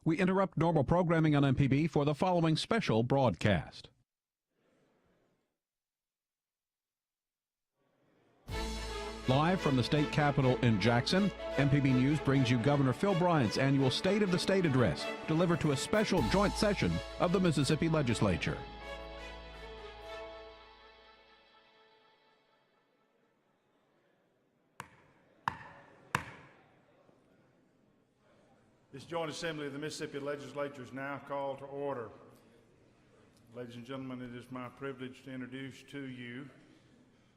We interrupt normal programming on MPB for the following special broadcast. Live from the state capitol in Jackson, MPB News brings you Governor Phil Bryant's annual State of the State address, delivered to a special joint session of the Mississippi Legislature. This joint assembly of the Mississippi Legislature is now called to order. Ladies and gentlemen, it is my privilege to introduce to you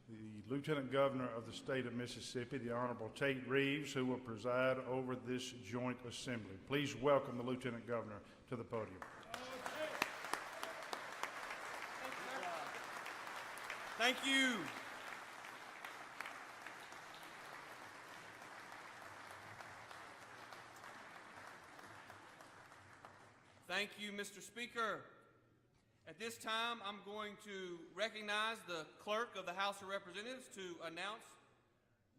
the Lieutenant Governor of the state of Mississippi, the Honorable Tate Reeves, who will preside over this joint assembly. Please welcome the Lieutenant Governor to the podium. Thank you. Thank you, Mr. Speaker. At this time, I'm going to recognize the Clerk of the House of Representatives to announce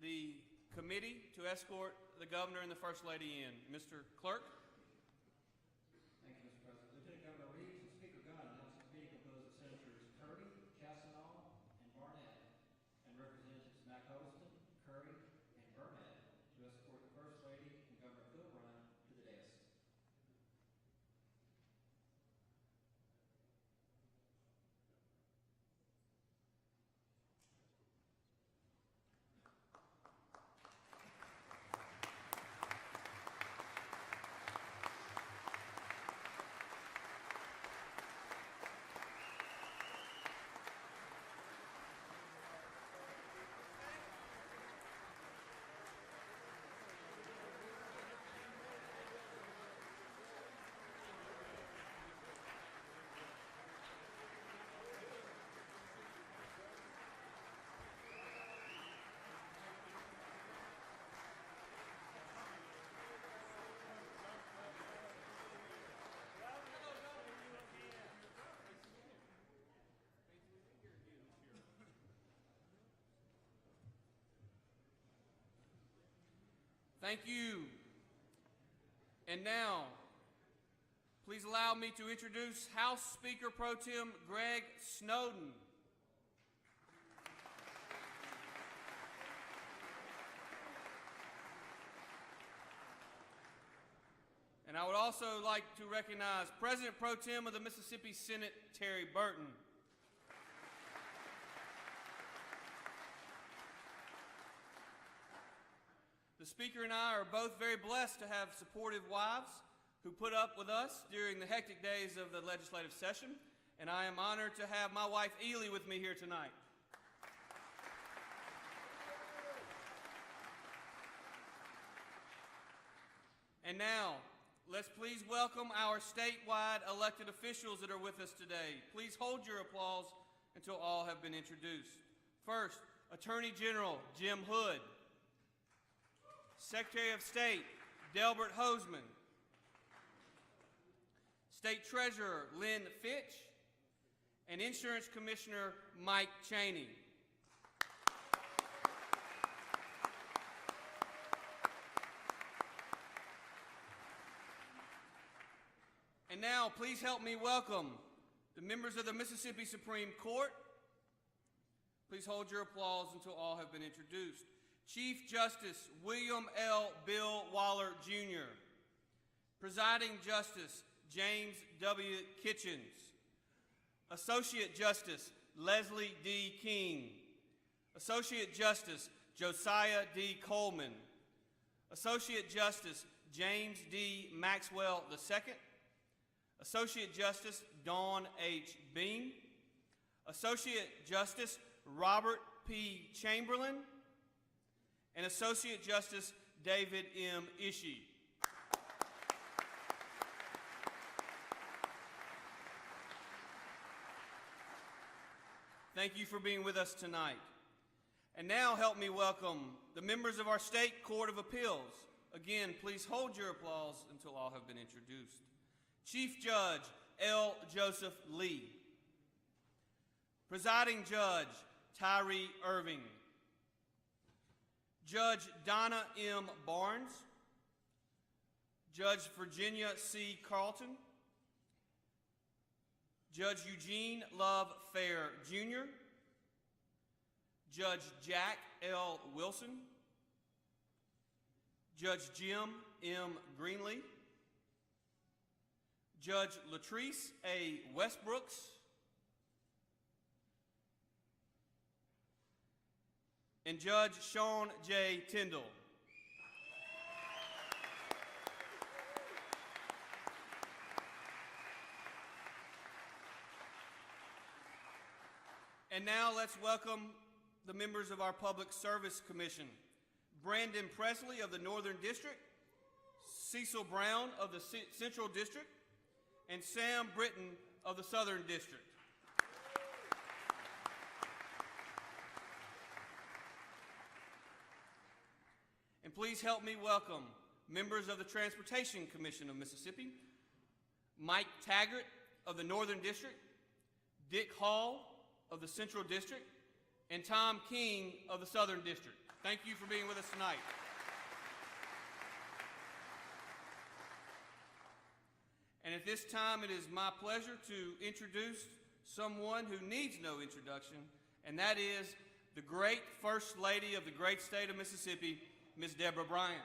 the committee to escort the Governor and the First Lady in. Mr. Clerk. Thank you, Mr. President. Lieutenant Governor Reeves and Speaker Gunn announce the meeting of those of Senators Kirby, Chassenal, and Barnett, and Representatives McHuston, Curry, and Burnett to escort the First Lady and Governor Phil Bryant to the dais. Thank you. And now, please allow me to introduce House Speaker Pro Tem Greg Snowden. And I would also like to recognize President Pro Tem of the Mississippi Senate, Terry Burton. The Speaker and I are both very blessed to have supportive wives who put up with us during the hectic days of the legislative session, and I am honored to have my wife Ely with me here tonight. And now, let's please welcome our statewide elected officials that are with us today. Please hold your applause until all have been introduced. First, Attorney General Jim Hood, Secretary of State Delbert Hoseman, State Treasurer Lynn Fitch, and Insurance Commissioner Mike Cheney. And now, please help me welcome the members of the Mississippi Supreme Court. Please hold your applause until all have been introduced. Chief Justice William L. Bill Waller, Jr., Presiding Justice James W. Kitchens, Associate Justice Leslie D. King, Associate Justice Josiah D. Coleman, Associate Justice James D. Maxwell II, Associate Justice Dawn H. Bean, Associate Justice Robert P. Chamberlain, and Associate Justice David M. Ishii. Thank you for being with us tonight. And now help me welcome the members of our State Court of Appeals. Again, please hold your applause until all have been introduced. Chief Judge L. Joseph Lee. Presiding Judge Tyree Irving. Judge Donna M. Barnes. Judge Virginia C. Carlton, Judge Eugene Love Fair, Jr., Judge Jack L. Wilson, Judge Jim M. Greenlee, Judge Latrice A. Westbrooks, and Judge Sean J. Tyndall. And now let's welcome the members of our Public Service Commission. Brandon Presley of the Northern District, Cecil Brown of the Central District, and Sam Britton of the Southern District. And please help me welcome members of the Transportation Commission of Mississippi, Mike Taggart of the Northern District, Dick Hall of the Central District, and Tom King of the Southern District. Thank you for being with us tonight. And at this time, it is my pleasure to introduce someone who needs no introduction, and that is the great First Lady of the great state of Mississippi, Ms. Deborah Bryant.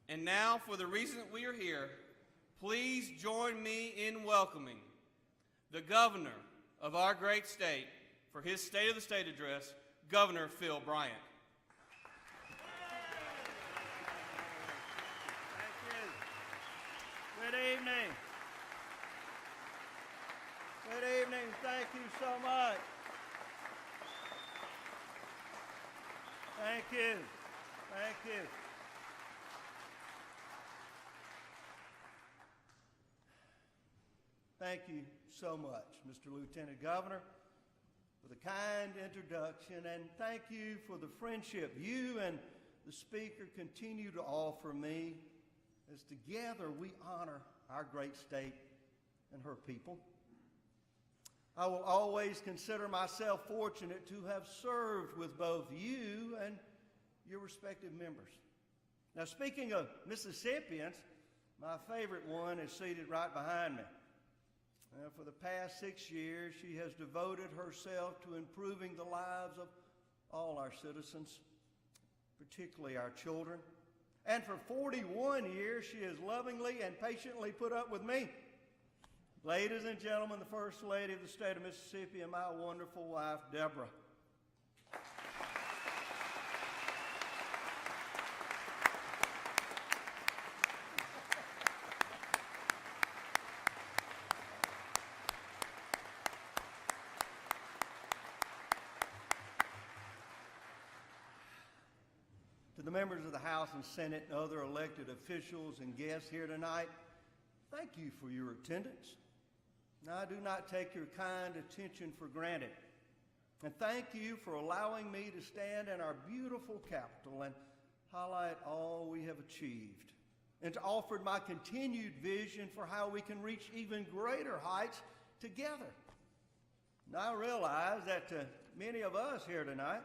And now, for the reason that we are here, please join me in welcoming the governor of our great state for his State of the State address, Governor Phil Bryant. Thank you. Good evening. Good evening. Thank you so much. Thank you. Thank you. Thank you so much, Mr. Lieutenant Governor, for the kind introduction, and thank you for the friendship you and the Speaker continue to offer me as together we honor our great state and her people. I will always consider myself fortunate to have served with both you and your respective members. Now, speaking of Mississippians, my favorite one is seated right behind me. For the past 6 years, she has devoted herself to improving the lives of all our citizens, particularly our children. And for 41 years, she has lovingly and patiently put up with me. Ladies and gentlemen, the First Lady of the state of Mississippi and my wonderful wife, Deborah. To the members of the House and Senate and other elected officials and guests here tonight, thank you for your attendance. Now, I do not take your kind attention for granted. And thank you for allowing me to stand in our beautiful capital and highlight all we have achieved, and to offer my continued vision for how we can reach even greater heights together. Now, I realize that to many of us here tonight,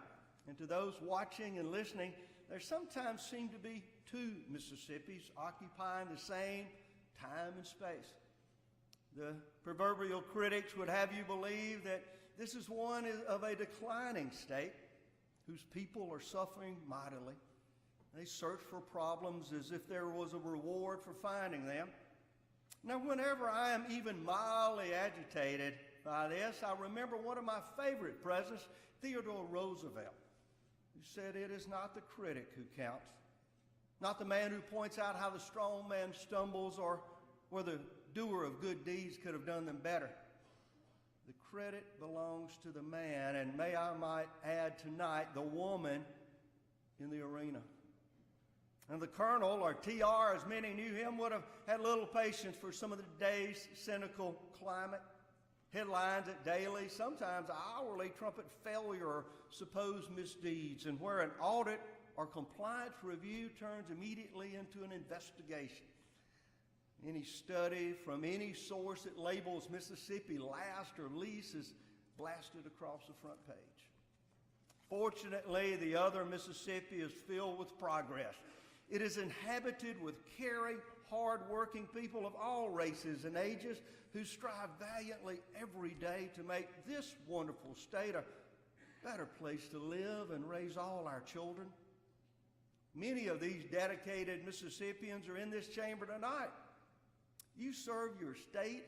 and to those watching and listening, there sometimes seem to be two Mississippis occupying the same time and space. The proverbial critics would have you believe that this is one of a declining state whose people are suffering mightily. They search for problems as if there was a reward for finding them. Now, whenever I am even mildly agitated by this, I remember one of my favorite presidents, Theodore Roosevelt, who said, "It is not the critic who counts, not the man who points out how the strong man stumbles or where the doer of good deeds could have done them better. The credit belongs to the man, and may I might add tonight, the woman in the arena." And the Colonel, or TR as many knew him, would have had little patience for some of the day's cynical climate. Headlines that daily, sometimes hourly, trumpet failure or supposed misdeeds, and where an audit or compliance review turns immediately into an investigation. Any study from any source that labels Mississippi last or least is blasted across the front page. Fortunately, the other Mississippi is filled with progress. It is inhabited with caring, hard-working people of all races and ages who strive valiantly every day to make this wonderful state a better place to live and raise all our children. Many of these dedicated Mississippians are in this chamber tonight. You serve your state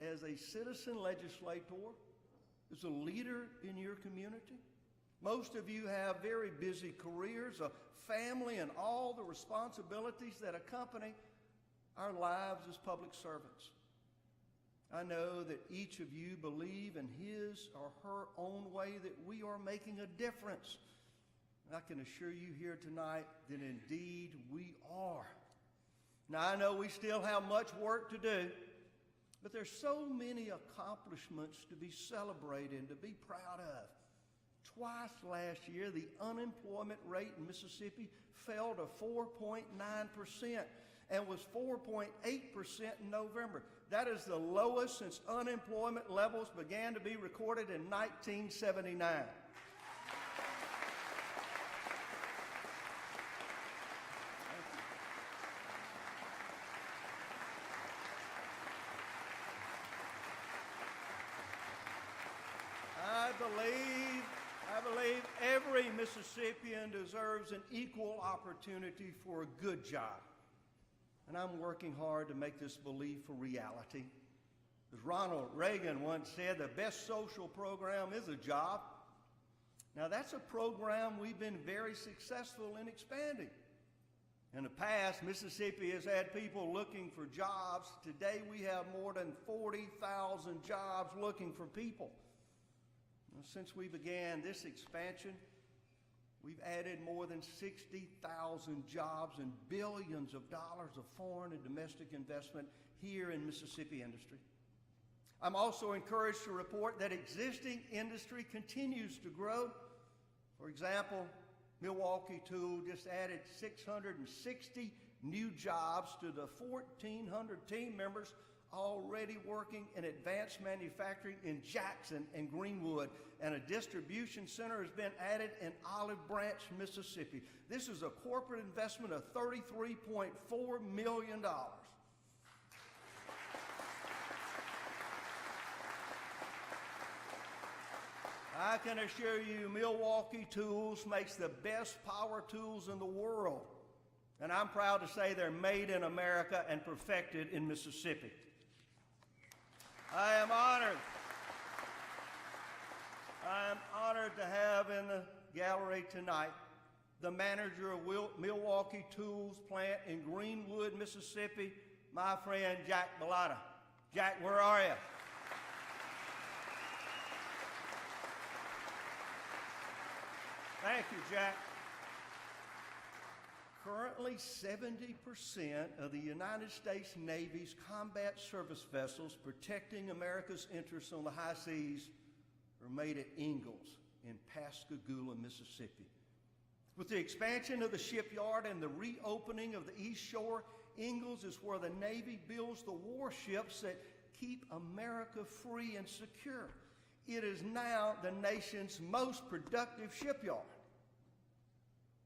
as a citizen legislator, as a leader in your community. Most of you have very busy careers, a family, and all the responsibilities that accompany our lives as public servants. I know that each of you believe in his or her own way that we are making a difference. And I can assure you here tonight that indeed we are. Now, I know we still have much work to do, but there's so many accomplishments to be celebrated and to be proud of. Twice last year, the unemployment rate in Mississippi fell to 4.9% and was 4.8% in November. That is the lowest since unemployment levels began to be recorded in 1979. I believe every Mississippian deserves an equal opportunity for a good job. And I'm working hard to make this belief a reality. As Ronald Reagan once said, the best social program is a job. Now, that's a program we've been very successful in expanding. In the past, Mississippi has had people looking for jobs. Today, we have more than 40,000 jobs looking for people. Now, since we began this expansion, we've added more than 60,000 jobs and billions of dollars of foreign and domestic investment here in Mississippi industry. I'm also encouraged to report that existing industry continues to grow. For example, Milwaukee Tool just added 660 new jobs to the 1,400 team members already working in advanced manufacturing in Jackson and Greenwood, and a distribution center has been added in Olive Branch, Mississippi. This is a corporate investment of $33.4 million. I can assure you Milwaukee Tools makes the best power tools in the world, and I'm proud to say they're made in America and perfected in Mississippi. I am honored to have in the gallery tonight the manager of Milwaukee Tools plant in Greenwood, Mississippi, my friend Jack Bellotta. Jack, where are you? Thank you, Jack. Currently, 70% of the United States Navy's combat service vessels protecting America's interests on the high seas are made at Ingalls in Pascagoula, Mississippi. With the expansion of the shipyard and the reopening of the East Shore, Ingalls is where the Navy builds the warships that keep America free and secure. It is now the nation's most productive shipyard.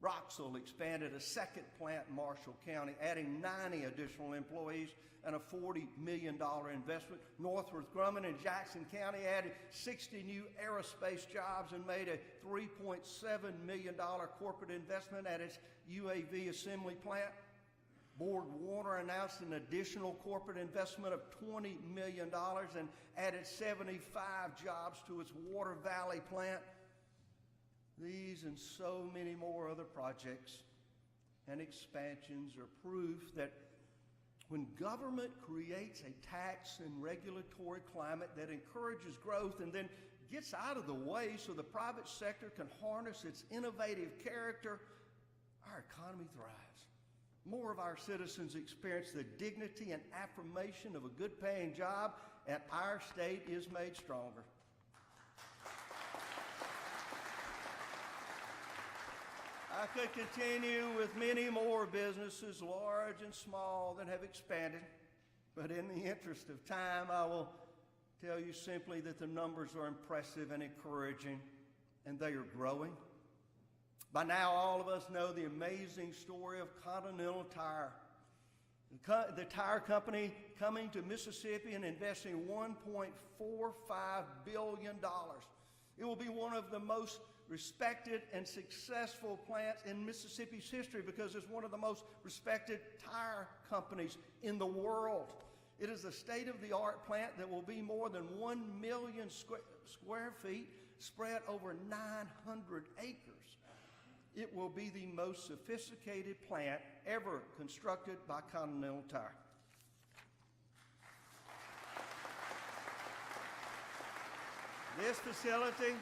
Roxell expanded a second plant in Marshall County, adding 90 additional employees and a $40 million investment. Northrop Grumman in Jackson County added 60 new aerospace jobs and made a $3.7 million corporate investment at its UAV assembly plant. BorgWarner announced an additional corporate investment of $20 million and added 75 jobs to its Water Valley plant. These and so many more other projects and expansions are proof that when government creates a tax and regulatory climate that encourages growth and then gets out of the way so the private sector can harness its innovative character, our economy thrives. More of our citizens experience the dignity and affirmation of a good-paying job, and our state is made stronger. I could continue with many more businesses, large and small, that have expanded, but in the interest of time, I will tell you simply that the numbers are impressive and encouraging, and they are growing. By now, all of us know the amazing story of Continental Tire, the tire company coming to Mississippi and investing $1.45 billion. It will be one of the most respected and successful plants in Mississippi's history because it's one of the most respected tire companies in the world. It is a state-of-the-art plant that will be more than 1 million square feet spread over 900 acres. It will be the most sophisticated plant ever constructed by Continental Tire. This facility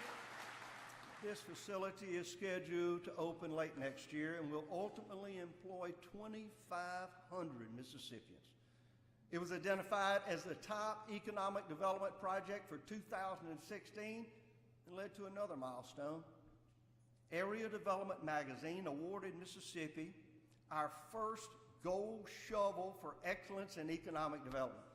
is scheduled to open late next year and will ultimately employ 2,500 Mississippians. It was identified as the top economic development project for 2016 and led to another milestone. Area Development Magazine awarded Mississippi our first gold shovel for excellence in economic development.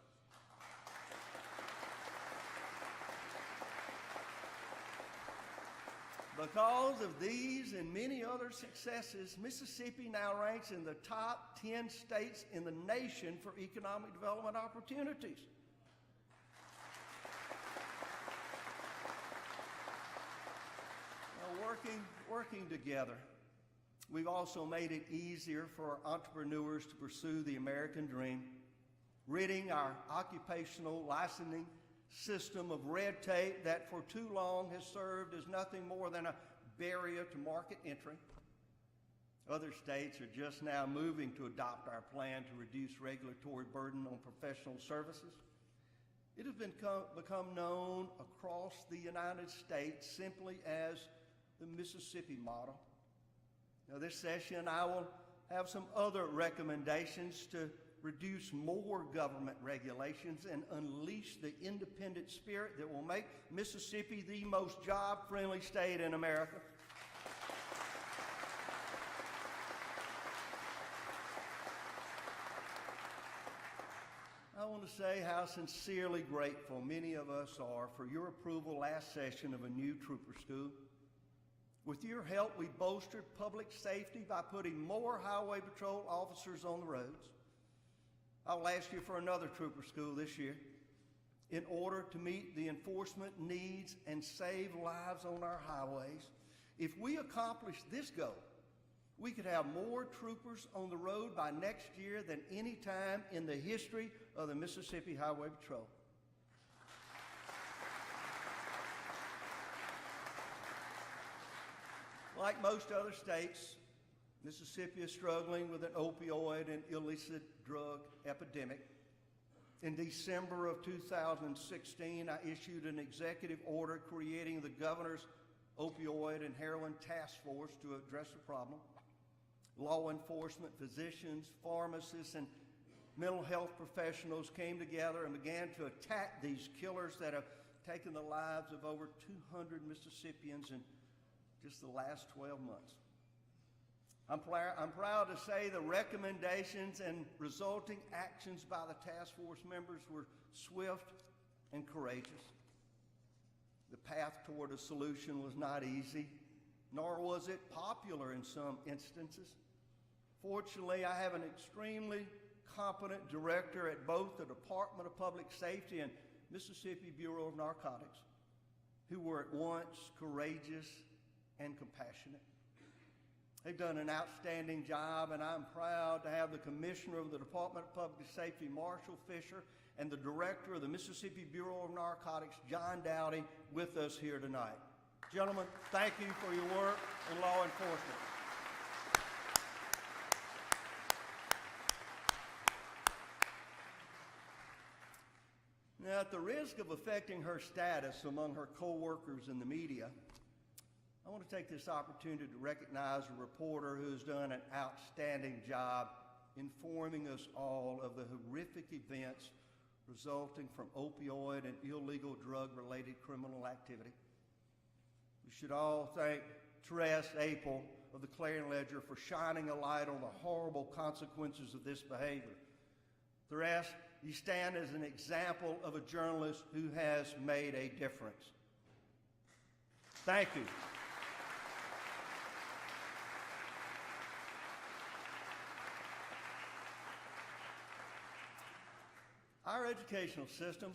Because of these and many other successes, Mississippi now ranks in the top 10 states in the nation for economic development opportunities. Now, working together, we've also made it easier for entrepreneurs to pursue the American dream, ridding our occupational licensing system of red tape that for too long has served as nothing more than a barrier to market entry. Other states are just now moving to adopt our plan to reduce regulatory burden on professional services. It has become known across the United States simply as the Mississippi model. Now, this session I will have some other recommendations to reduce more government regulations and unleash the independent spirit that will make Mississippi the most job-friendly state in America. I want to say how sincerely grateful many of us are for your approval last session of a new trooper school. With your help, we bolstered public safety by putting more highway patrol officers on the roads. I'll ask you for another trooper school this year in order to meet the enforcement needs and save lives on our highways. If we accomplish this goal, we could have more troopers on the road by next year than any time in the history of the Mississippi Highway Patrol. Like most other states, Mississippi is struggling with an opioid and illicit drug epidemic. In December of 2016, I issued an executive order creating the governor's opioid and heroin task force to address the problem. Law enforcement, physicians, pharmacists, and mental health professionals came together and began to attack these killers that have taken the lives of over 200 Mississippians in just the last 12 months. I'm proud to say the recommendations and resulting actions by the task force members were swift and courageous. The path toward a solution was not easy, nor was it popular in some instances. Fortunately, I have an extremely competent director at both the Department of Public Safety and Mississippi Bureau of Narcotics who were at once courageous and compassionate. They've done an outstanding job, and I'm proud to have the Commissioner of the Department of Public Safety, Marshall Fisher, and the Director of the Mississippi Bureau of Narcotics, John Dowdy, with us here tonight. Gentlemen, thank you for your work in law enforcement. Now, at the risk of affecting her status among her co-workers in the media, I want to take this opportunity to recognize a reporter who has done an outstanding job informing us all of the horrific events resulting from opioid and illegal drug-related criminal activity. We should all thank Therese Apel of the Clarion Ledger for shining a light on the horrible consequences of this behavior. Therese, you stand as an example of a journalist who has made a difference. Thank you. Our educational system,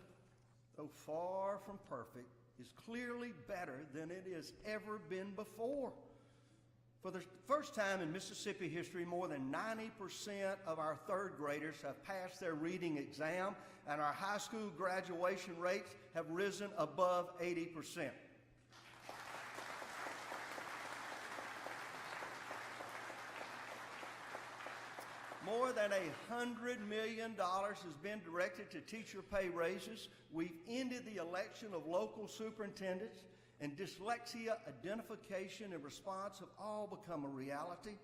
though far from perfect, is clearly better than it has ever been before. For the first time in Mississippi history, more than 90% of our third graders have passed their reading exam, and our high school graduation rates have risen above 80%. More than $100 million has been directed to teacher pay raises. We've ended the election of local superintendents, and dyslexia identification and response have all become a reality.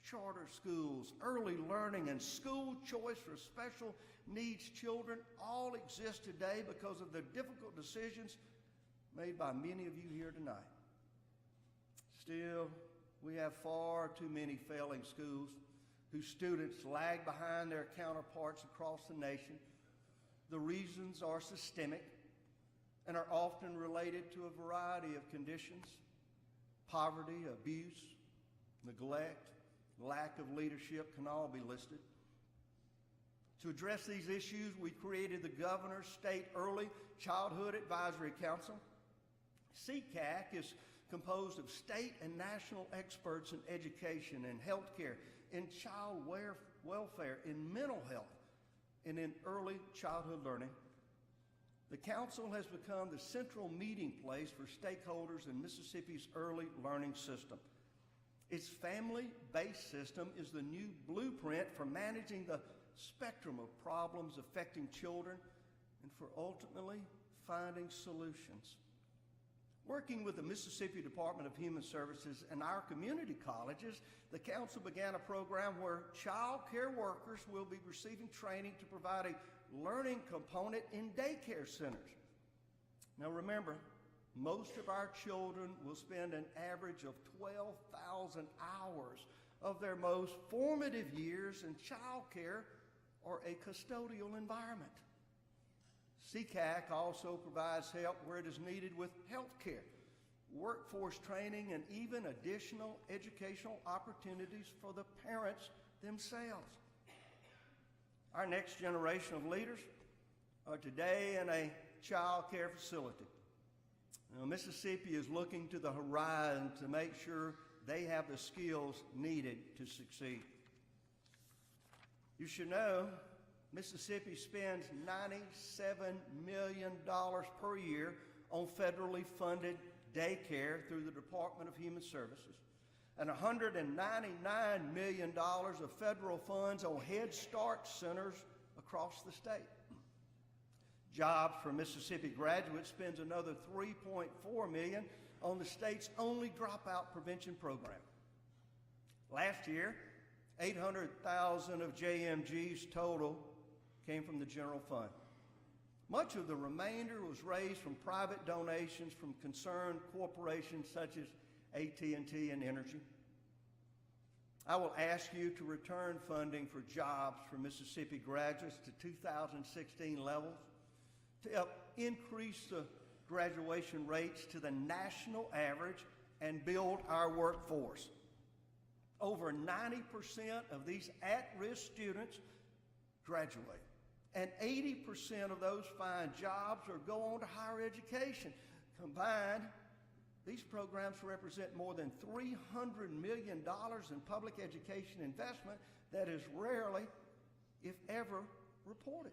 Charter schools, early learning, and school choice for special needs children all exist today because of the difficult decisions made by many of you here tonight. Still, we have far too many failing schools whose students lag behind their counterparts across the nation. The reasons are systemic and are often related to a variety of conditions: poverty, abuse, neglect, lack of leadership can all be listed. To address these issues, we created the Governor's State Early Childhood Advisory Council. CCAC is composed of state and national experts in education and healthcare, in child welfare, in mental health, and in early childhood learning. The council has become the central meeting place for stakeholders in Mississippi's early learning system. Its family-based system is the new blueprint for managing the spectrum of problems affecting children and for ultimately finding solutions. Working with the Mississippi Department of Human Services and our community colleges, the council began a program where child care workers will be receiving training to provide a learning component in daycare centers. Now remember, most of our children will spend an average of 12,000 hours of their most formative years in child care or a custodial environment. CCAC also provides help where it is needed with health care, workforce training, and even additional educational opportunities for the parents themselves. Our next generation of leaders are today in a child care facility. Now, Mississippi is looking to the horizon to make sure they have the skills needed to succeed. You should know Mississippi spends $97 million per year on federally funded daycare through the Department of Human Services, and $199 million of federal funds on Head Start centers across the state. Jobs for Mississippi graduates spends another $3.4 million on the state's only dropout prevention program. Last year, $800,000 of JMG's total came from the general fund. Much of the remainder was raised from private donations from concerned corporations such as AT&T and Energy. I will ask you to return funding for jobs for Mississippi graduates to 2016 levels to help increase the graduation rates to the national average and build our workforce. Over 90% of these at-risk students graduate, and 80% of those find jobs or go on to higher education. Combined, these programs represent more than $300 million in public education investment that is rarely, if ever, reported.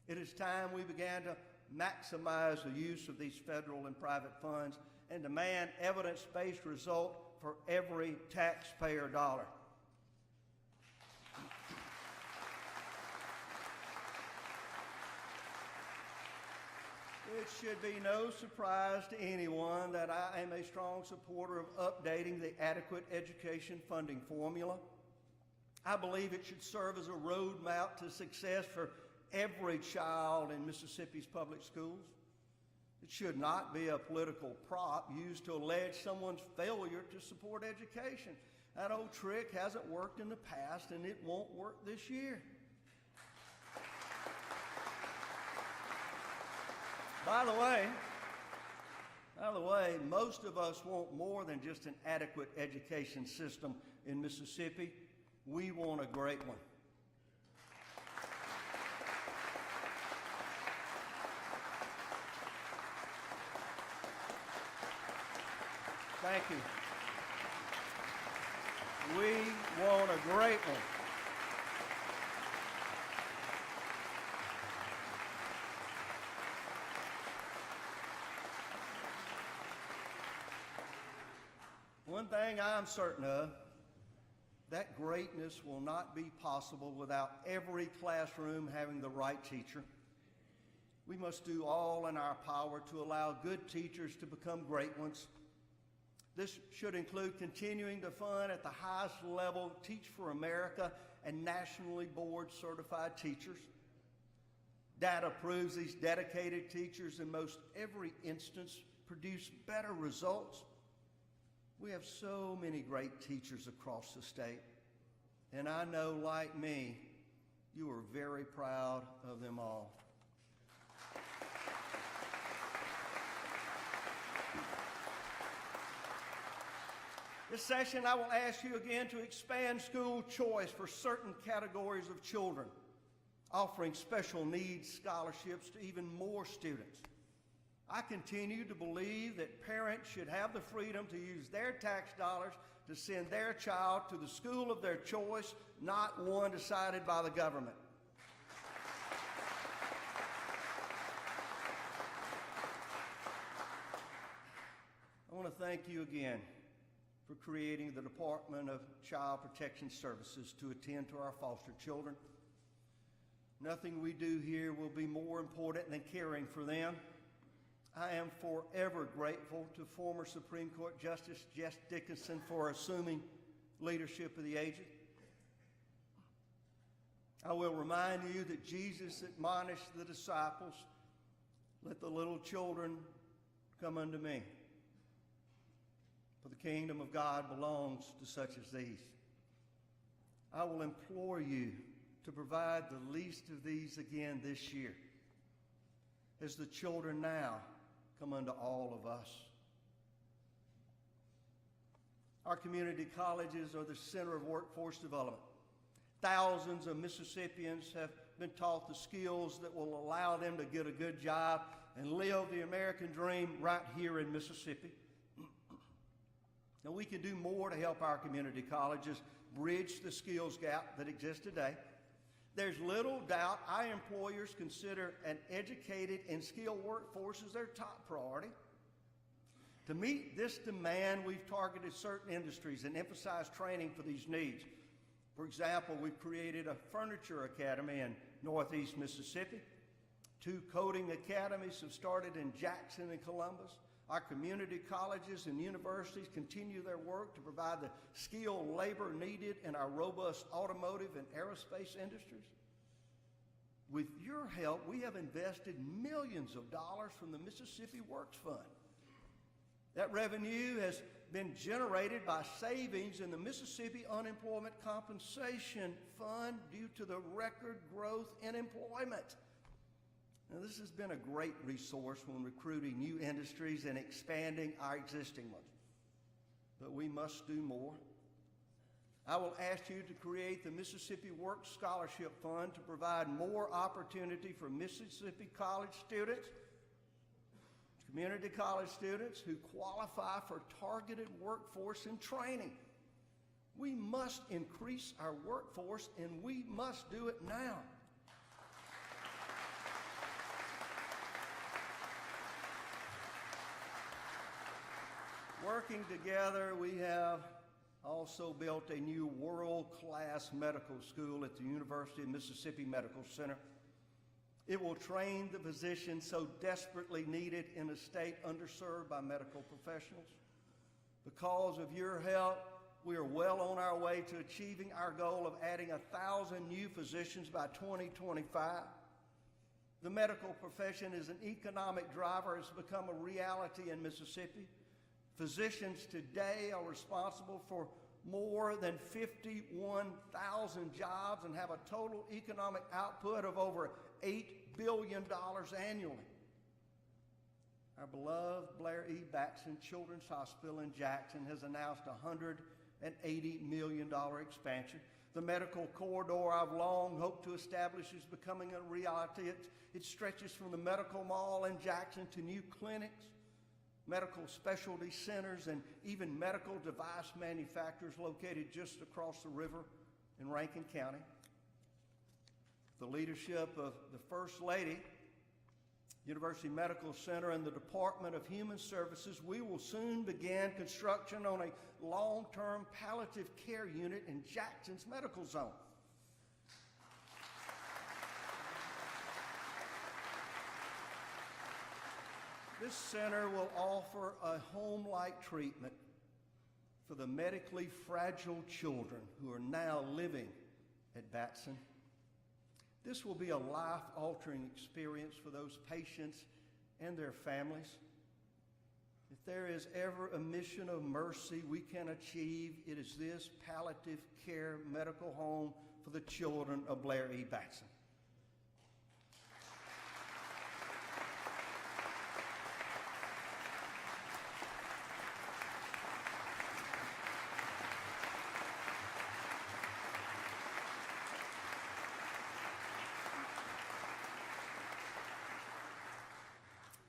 It is time we began to maximize the use of these federal and private funds and demand evidence-based result for every taxpayer dollar. It should be no surprise to anyone that I am a strong supporter of updating the adequate education funding formula. I believe it should serve as a roadmap to success for every child in Mississippi's public schools. It should not be a political prop used to allege someone's failure to support education. That old trick hasn't worked in the past, and it won't work this year. By the way, most of us want more than just an adequate education system in Mississippi. We want a great one. Thank you. We want a great one. One thing I'm certain of, that greatness will not be possible without every classroom having the right teacher. We must do all in our power to allow good teachers to become great ones. This should include continuing to fund at the highest level Teach for America and nationally board certified teachers. Data proves these dedicated teachers in most every instance produce better results. We have so many great teachers across the state, and I know, like me, you are very proud of them all. This session, I will ask you again to expand school choice for certain categories of children, offering special needs scholarships to even more students. I continue to believe that parents should have the freedom to use their tax dollars to send their child to the school of their choice, not one decided by the government. I want to thank you again for creating the Department of Child Protection Services to attend to our foster children. Nothing we do here will be more important than caring for them. I am forever grateful to former Supreme Court Justice Jess Dickinson for assuming leadership of the aged. I will remind you that Jesus admonished the disciples, "Let the little children come unto me, for the kingdom of God belongs to such as these." I will implore you to provide the least of these again this year, as the children now come unto all of us. Our community colleges are the center of workforce development. Thousands of Mississippians have been taught the skills that will allow them to get a good job and live the American dream right here in Mississippi. Now, we can do more to help our community colleges bridge the skills gap that exists today. There's little doubt our employers consider an educated and skilled workforce as their top priority. To meet this demand, we've targeted certain industries and emphasized training for these needs. For example, we've created a furniture academy in Northeast Mississippi. 2 coding academies have started in Jackson and Columbus. Our community colleges and universities continue their work to provide the skilled labor needed in our robust automotive and aerospace industries. With your help, we have invested millions of dollars from the Mississippi Works Fund. That revenue has been generated by savings in the Mississippi Unemployment Compensation Fund due to the record growth in employment. Now, this has been a great resource when recruiting new industries and expanding our existing ones. But we must do more. I will ask you to create the Mississippi Works Scholarship Fund to provide more opportunity for Mississippi college students, community college students who qualify for targeted workforce and training. We must increase our workforce, and we must do it now. Working together, we have also built a new world-class medical school at the University of Mississippi Medical Center. It will train the physicians so desperately needed in a state underserved by medical professionals. Because of your help, we are well on our way to achieving our goal of adding 1,000 new physicians by 2025. The medical profession is an economic driver. It's become a reality in Mississippi. Physicians today are responsible for more than 51,000 jobs and have a total economic output of over $8 billion annually. Our beloved Blair E. Batson Children's Hospital in Jackson has announced a $180 million expansion. The medical corridor I've long hoped to establish is becoming a reality. It stretches from the medical mall in Jackson to new clinics, medical specialty centers, and even medical device manufacturers located just across the river in Rankin County. The leadership of the First Lady, University Medical Center, and the Department of Human Services, we will soon begin construction on a long-term palliative care unit in Jackson's medical zone. This center will offer a home-like treatment for the medically fragile children who are now living at Batson. This will be a life-altering experience for those patients and their families. If there is ever a mission of mercy we can achieve, it is this palliative care medical home for the children of Blair E. Batson.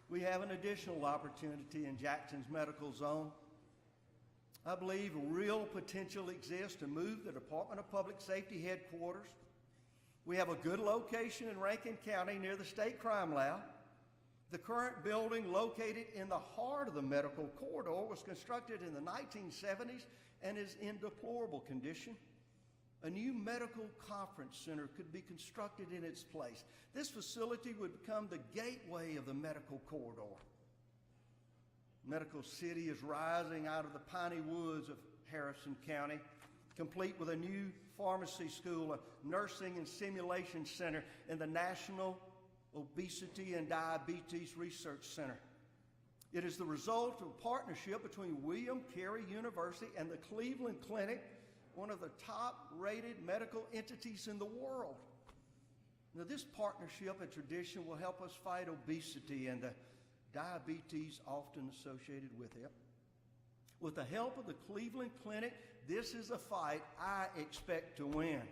We have an additional opportunity in Jackson's medical zone. I believe real potential exists to move the Department of Public Safety headquarters. We have a good location in Rankin County near the State Crime Lab. The current building, located in the heart of the medical corridor, was constructed in the 1970s and is in deplorable condition. A new medical conference center could be constructed in its place. This facility would become the gateway of the medical corridor. Medical City is rising out of the piney woods of Harrison County, complete with a new pharmacy school, a nursing and simulation center, and the National Obesity and Diabetes Research Center. It is the result of a partnership between William Carey University and the Cleveland Clinic, one of the top-rated medical entities in the world. Now, this partnership and tradition will help us fight obesity and the diabetes often associated with it. With the help of the Cleveland Clinic, this is a fight I expect to win.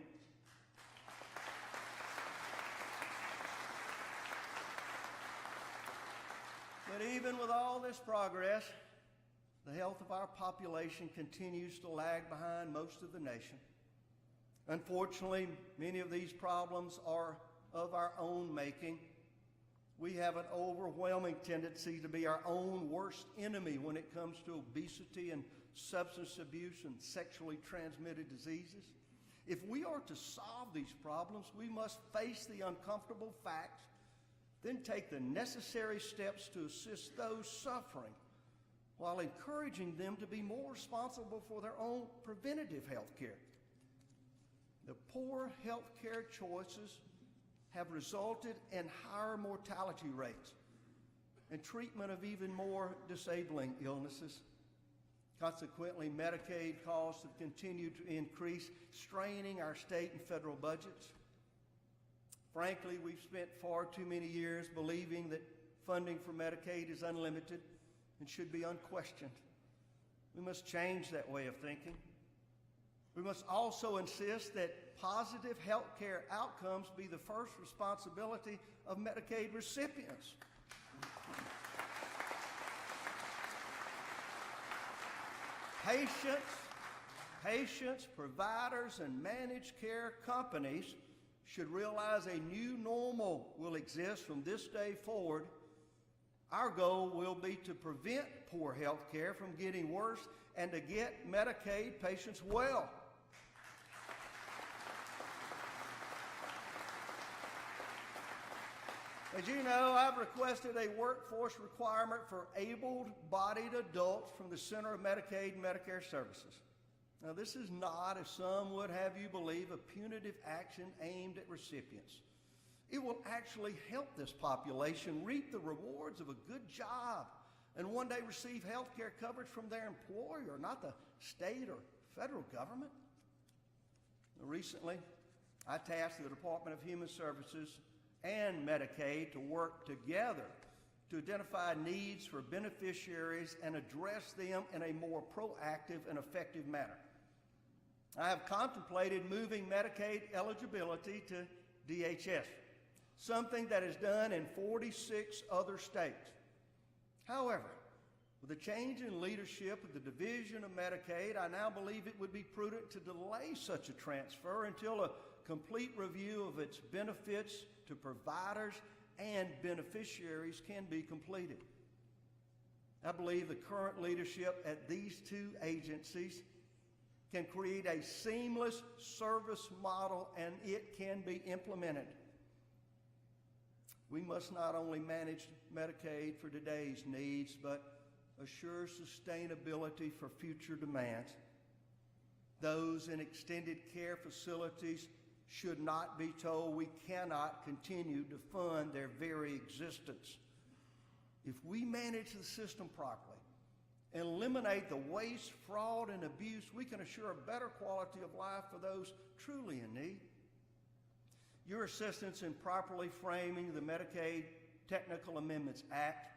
But even with all this progress, the health of our population continues to lag behind most of the nation. Unfortunately, many of these problems are of our own making. We have an overwhelming tendency to be our own worst enemy when it comes to obesity and substance abuse and sexually transmitted diseases. If we are to solve these problems, we must face the uncomfortable facts, then take the necessary steps to assist those suffering, while encouraging them to be more responsible for their own preventative health care. The poor health care choices have resulted in higher mortality rates and treatment of even more disabling illnesses. Consequently, Medicaid costs have continued to increase, straining our state and federal budgets. Frankly, we've spent far too many years believing that funding for Medicaid is unlimited and should be unquestioned. We must change that way of thinking. We must also insist that positive health care outcomes be the first responsibility of Medicaid recipients. Patients, providers, and managed care companies should realize a new normal will exist from this day forward. Our goal will be to prevent poor health care from getting worse and to get Medicaid patients well. As you know, I've requested a workforce requirement for able-bodied adults from the Center of Medicaid and Medicare Services. Now, this is not, as some would have you believe, a punitive action aimed at recipients. It will actually help this population reap the rewards of a good job and one day receive health care coverage from their employer, not the state or federal government. Recently, I tasked the Department of Human Services and Medicaid to work together to identify needs for beneficiaries and address them in a more proactive and effective manner. I have contemplated moving Medicaid eligibility to DHS, something that is done in 46 other states. However, with a change in leadership of the Division of Medicaid, I now believe it would be prudent to delay such a transfer until a complete review of its benefits to providers and beneficiaries can be completed. I believe the current leadership at these two agencies can create a seamless service model, and it can be implemented. We must not only manage Medicaid for today's needs, but assure sustainability for future demands. Those in extended care facilities should not be told we cannot continue to fund their very existence. If we manage the system properly and eliminate the waste, fraud, and abuse, we can assure a better quality of life for those truly in need. Your assistance in properly framing the Medicaid Technical Amendments Act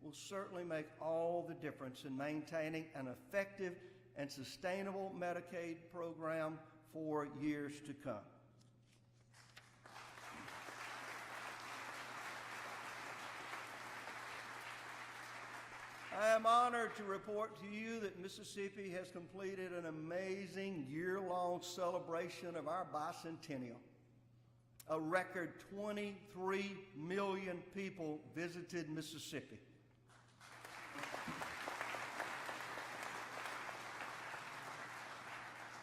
will certainly make all the difference in maintaining an effective and sustainable Medicaid program for years to come. I am honored to report to you that Mississippi has completed an amazing year-long celebration of our bicentennial. A record 23 million people visited Mississippi.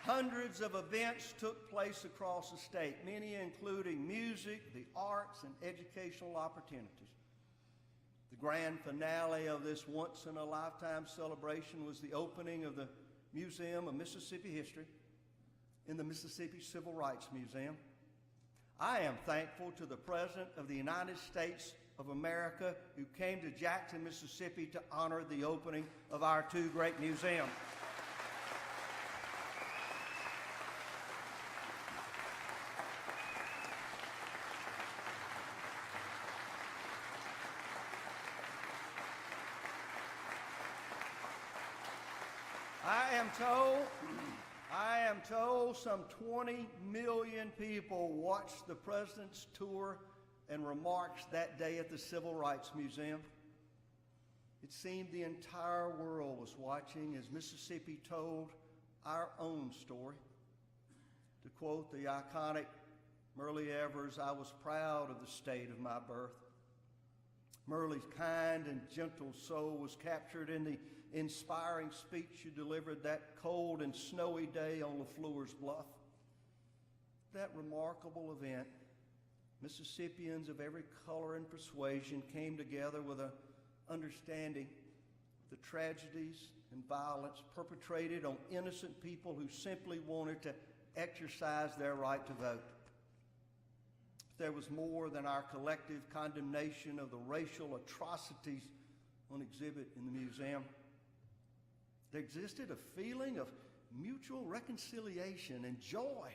Hundreds of events took place across the state, many including music, the arts, and educational opportunities. The grand finale of this once-in-a-lifetime celebration was the opening of the Museum of Mississippi History in the Mississippi Civil Rights Museum. I am thankful to the President of the United States of America who came to Jackson, Mississippi to honor the opening of our two great museums. I am told some 20 million people watched the President's tour and remarks that day at the Civil Rights Museum. It seemed the entire world was watching as Mississippi told our own story. To quote the iconic Myrlie Evers, "I was proud of the state of my birth." Myrlie's kind and gentle soul was captured in the inspiring speech she delivered that cold and snowy day on LaFleur's Bluff. That remarkable event, Mississippians of every color and persuasion came together with an understanding of the tragedies and violence perpetrated on innocent people who simply wanted to exercise their right to vote. There was more than our collective condemnation of the racial atrocities on exhibit in the museum. There existed a feeling of mutual reconciliation and joy,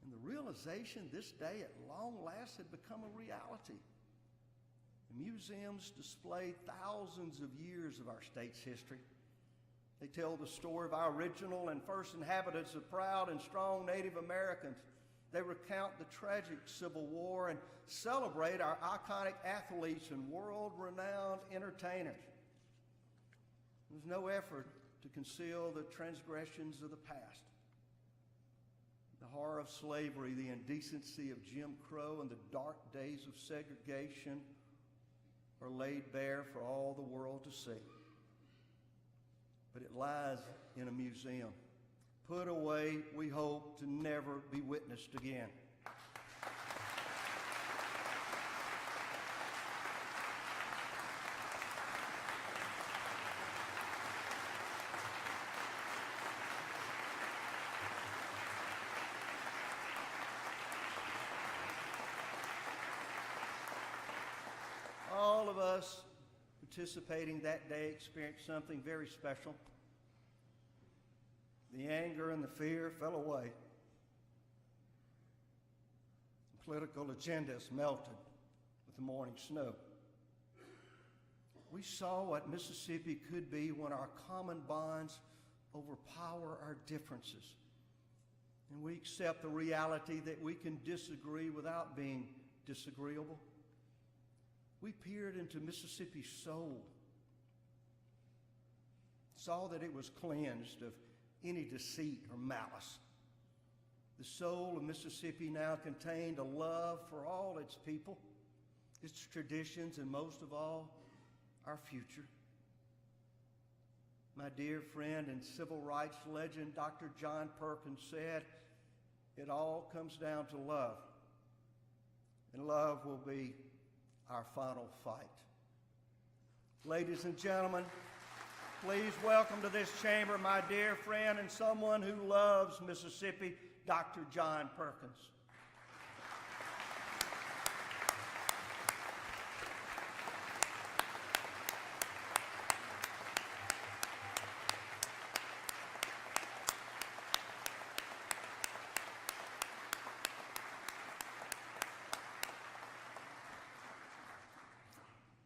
and the realization this day at long last had become a reality. The museums display thousands of years of our state's history. They tell the story of our original and first inhabitants, the proud and strong Native Americans. They recount the tragic Civil War and celebrate our iconic athletes and world-renowned entertainers. There's no effort to conceal the transgressions of the past. The horror of slavery, the indecency of Jim Crow, and the dark days of segregation are laid bare for all the world to see. But it lies in a museum, put away, we hope, to never be witnessed again. us participating that day experienced something very special. The anger and the fear fell away. The political agendas melted with the morning snow. We saw what Mississippi could be when our common bonds overpower our differences, and we accept the reality that we can disagree without being disagreeable. We peered into Mississippi's soul, saw that it was cleansed of any deceit or malice. The soul of Mississippi now contained a love for all its people, its traditions, and most of all, our future. My dear friend and civil rights legend, Dr. John Perkins, said, "It all comes down to love, and love will be our final fight." Ladies and gentlemen, please welcome to this chamber my dear friend and someone who loves Mississippi, Dr. John Perkins.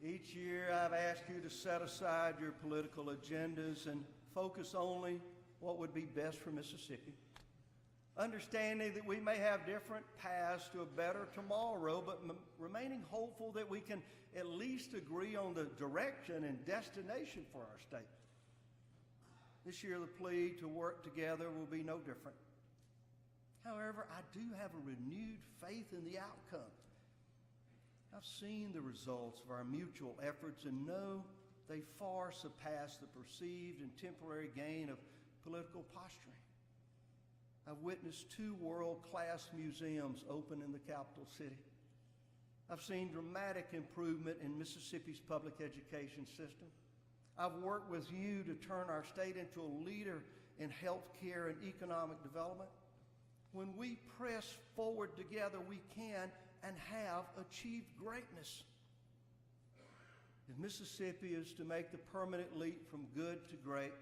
Each year I've asked you to set aside your political agendas and focus only what would be best for Mississippi, understanding that we may have different paths to a better tomorrow, but remaining hopeful that we can at least agree on the direction and destination for our state. This year the plea to work together will be no different. However, I do have a renewed faith in the outcome. I've seen the results of our mutual efforts and know they far surpass the perceived and temporary gain of political posturing. I've witnessed 2 world-class museums open in the capital city. I've seen dramatic improvement in Mississippi's public education system. I've worked with you to turn our state into a leader in health care and economic development. When we press forward together, we can and have achieved greatness. If Mississippi is to make the permanent leap from good to great,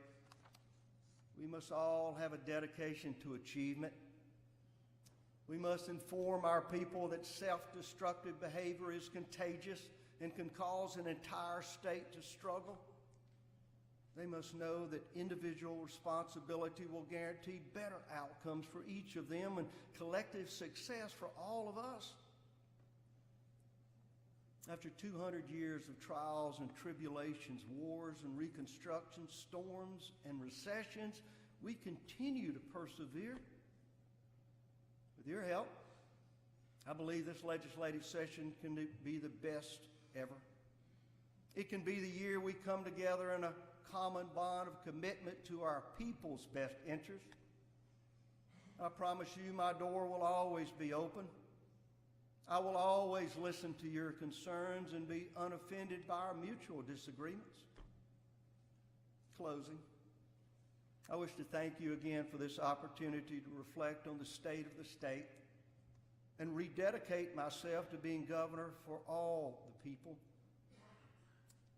we must all have a dedication to achievement. We must inform our people that self-destructive behavior is contagious and can cause an entire state to struggle. They must know that individual responsibility will guarantee better outcomes for each of them and collective success for all of us. After 200 years of trials and tribulations, wars and reconstructions, storms and recessions, we continue to persevere. With your help, I believe this legislative session can be the best ever. It can be the year we come together in a common bond of commitment to our people's best interest. I promise you my door will always be open. I will always listen to your concerns and be unoffended by our mutual disagreements. Closing, I wish to thank you again for this opportunity to reflect on the state of the state and rededicate myself to being governor for all the people.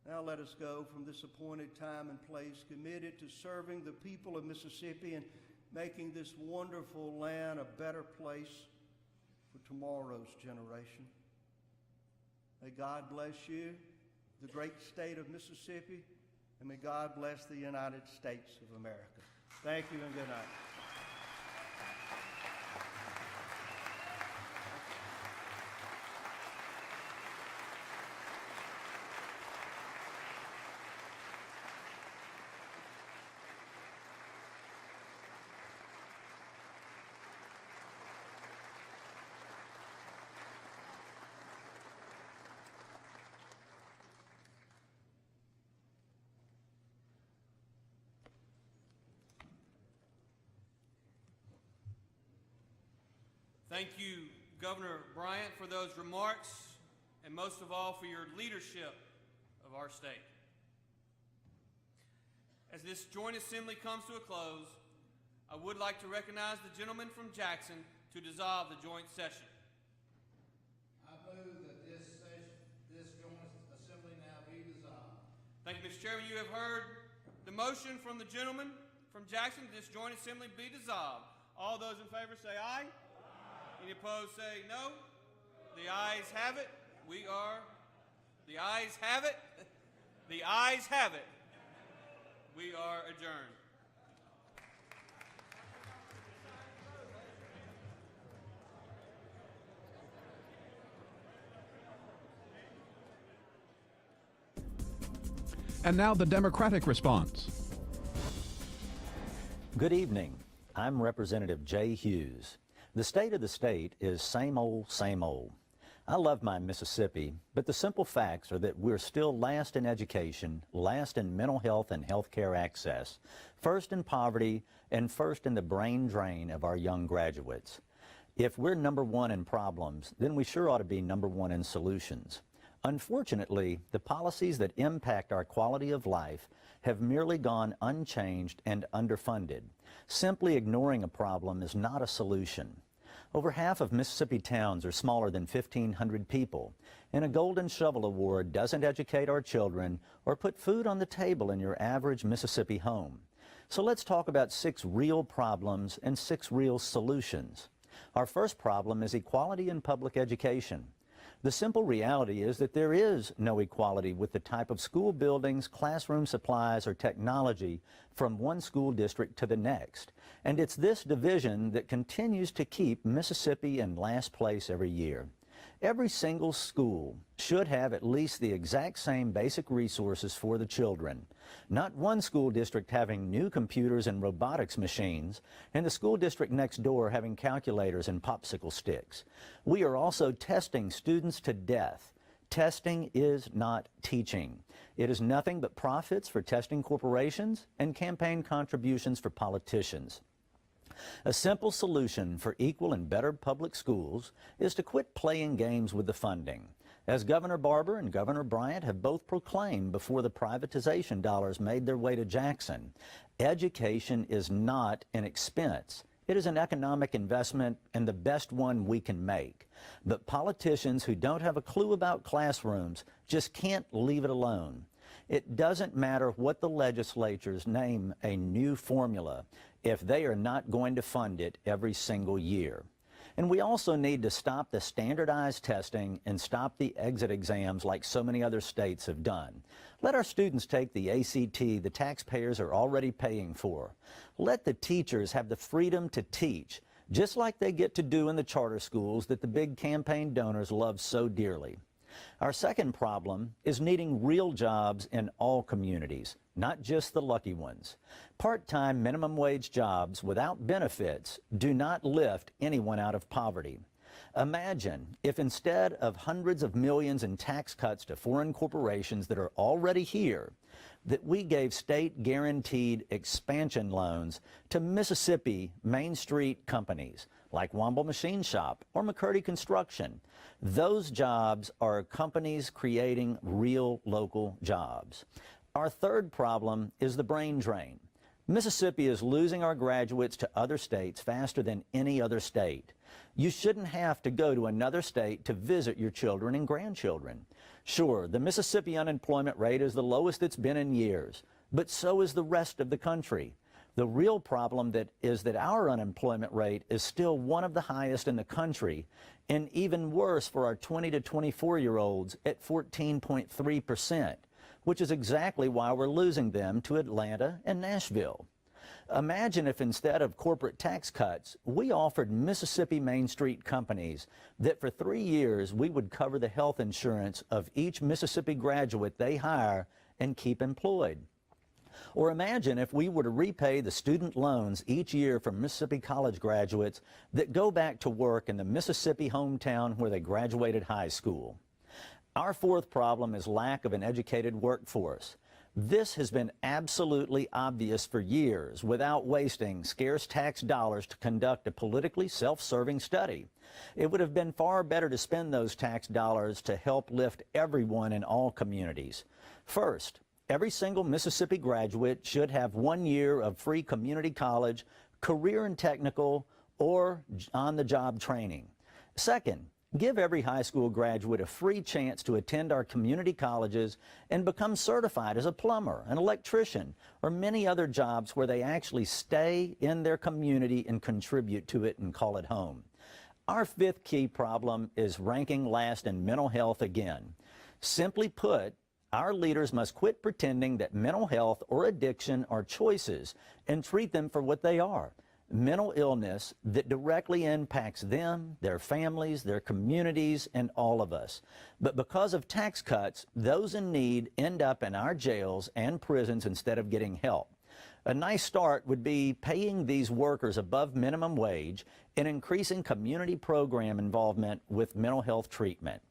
Now let us go from this appointed time and place committed to serving the people of Mississippi and making this wonderful land a better place for tomorrow's generation. May God bless you, the great state of Mississippi, and may God bless the United States of America. Thank you and good night. Thank you, Governor Bryant, for those remarks, and most of all for your leadership of our state. As this joint assembly comes to a close, I would like to recognize the gentleman from Jackson to dissolve the joint session. I move that this joint assembly now Mr. Chairman, you have heard the motion from the gentleman from Jackson that this joint assembly be dissolved. All those in favor say aye. Any opposed say no. The ayes have it. The ayes have it. The ayes have it. We are adjourned. And now the Democratic response. Good evening. I'm Representative Jay Hughes. The state of the state is same old, same old. I love my Mississippi, but the simple facts are that we're still last in education, last in mental health and health care access, first in poverty, and first in the brain drain of our young graduates. If we're number one in problems, then we sure ought to be number one in solutions. Unfortunately, the policies that impact our quality of life have merely gone unchanged and underfunded. Simply ignoring a problem is not a solution. Over half of Mississippi towns are smaller than 1,500 people, and a Golden Shovel Award doesn't educate our children or put food on the table in your average Mississippi home. So let's talk about 6 real problems and 6 real solutions. Our first problem is equality in public education. The simple reality is that there is no equality with the type of school buildings, classroom supplies, or technology from one school district to the next. And it's this division that continues to keep Mississippi in last place every year. Every single school should have at least the exact same basic resources for the children. Not one school district having new computers and robotics machines, and the school district next door having calculators and popsicle sticks. We are also testing students to death. Testing is not teaching. It is nothing but profits for testing corporations and campaign contributions for politicians. A simple solution for equal and better public schools is to quit playing games with the funding. As Governor Barbour and Governor Bryant have both proclaimed before the privatization dollars made their way to Jackson, education is not an expense. It is an economic investment and the best one we can make. But politicians who don't have a clue about classrooms just can't leave it alone. It doesn't matter what the legislatures name a new formula if they are not going to fund it every single year. And we also need to stop the standardized testing and stop the exit exams like so many other states have done. Let our students take the ACT the taxpayers are already paying for. Let the teachers have the freedom to teach, just like they get to do in the charter schools that the big campaign donors love so dearly. Our second problem is needing real jobs in all communities, not just the lucky ones. Part-time minimum wage jobs without benefits do not lift anyone out of poverty. Imagine if instead of hundreds of millions in tax cuts to foreign corporations that are already here, that we gave state-guaranteed expansion loans to Mississippi Main Street companies like Womble Machine Shop or McCurdy Construction. Those jobs are companies creating real local jobs. Our third problem is the brain drain. Mississippi is losing our graduates to other states faster than any other state. You shouldn't have to go to another state to visit your children and grandchildren. Sure, the Mississippi unemployment rate is the lowest it's been in years, but so is the rest of the country. The real problem is that our unemployment rate is still one of the highest in the country, and even worse for our 20 to 24-year-olds at 14.3%, which is exactly why we're losing them to Atlanta and Nashville. Imagine if instead of corporate tax cuts, we offered Mississippi Main Street companies that for 3 years we would cover the health insurance of each Mississippi graduate they hire and keep employed. Or imagine if we were to repay the student loans each year from Mississippi college graduates that go back to work in the Mississippi hometown where they graduated high school. Our fourth problem is lack of an educated workforce. This has been absolutely obvious for years without wasting scarce tax dollars to conduct a politically self-serving study. It would have been far better to spend those tax dollars to help lift everyone in all communities. First, every single Mississippi graduate should have 1 year of free community college, career and technical, or on-the-job training. Second, Give every high school graduate a free chance to attend our community colleges and become certified as a plumber, an electrician, or many other jobs where they actually stay in their community and contribute to it and call it home. Our fifth key problem is ranking last in mental health again. Simply put, our leaders must quit pretending that mental health or addiction are choices and treat them for what they are: mental illness that directly impacts them, their families, their communities, and all of us. But because of tax cuts, those in need end up in our jails and prisons instead of getting help. A nice start would be paying these workers above minimum wage and increasing community program involvement with mental health treatment.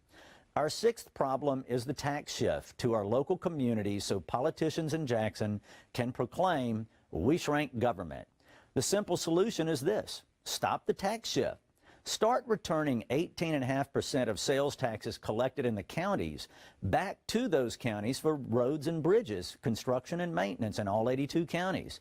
Our sixth problem is the tax shift to our local communities so politicians in Jackson can proclaim, "We shrank government." The simple solution is this: stop the tax shift. Start returning 18.5% of sales taxes collected in the counties back to those counties for roads and bridges, construction and maintenance in all 82 counties.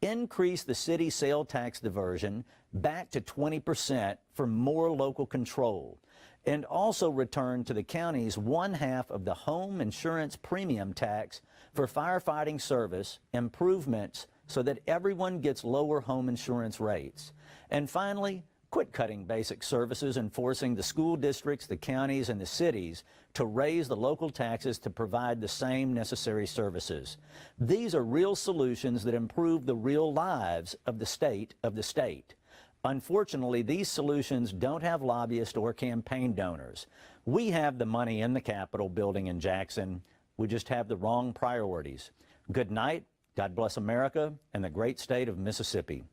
Increase the city sale tax diversion back to 20% for more local control. And also return to the counties 1/2 of the home insurance premium tax for firefighting service improvements so that everyone gets lower home insurance rates. And finally, quit cutting basic services and forcing the school districts, the counties, and the cities to raise the local taxes to provide the same necessary services. These are real solutions that improve the real lives of the state of the state. Unfortunately, these solutions don't have lobbyists or campaign donors. We have the money in the Capitol building in Jackson. We just have the wrong priorities. Good night. God bless America and the great state of Mississippi.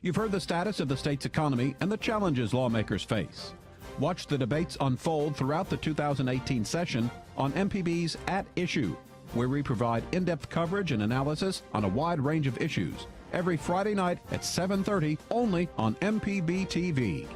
You've heard the status of the state's economy and the challenges lawmakers face. Watch the debates unfold throughout the 2018 session on MPB's At Issue, where we provide in-depth coverage and analysis on a wide range of issues every Friday night at 7:30 only on MPB TV.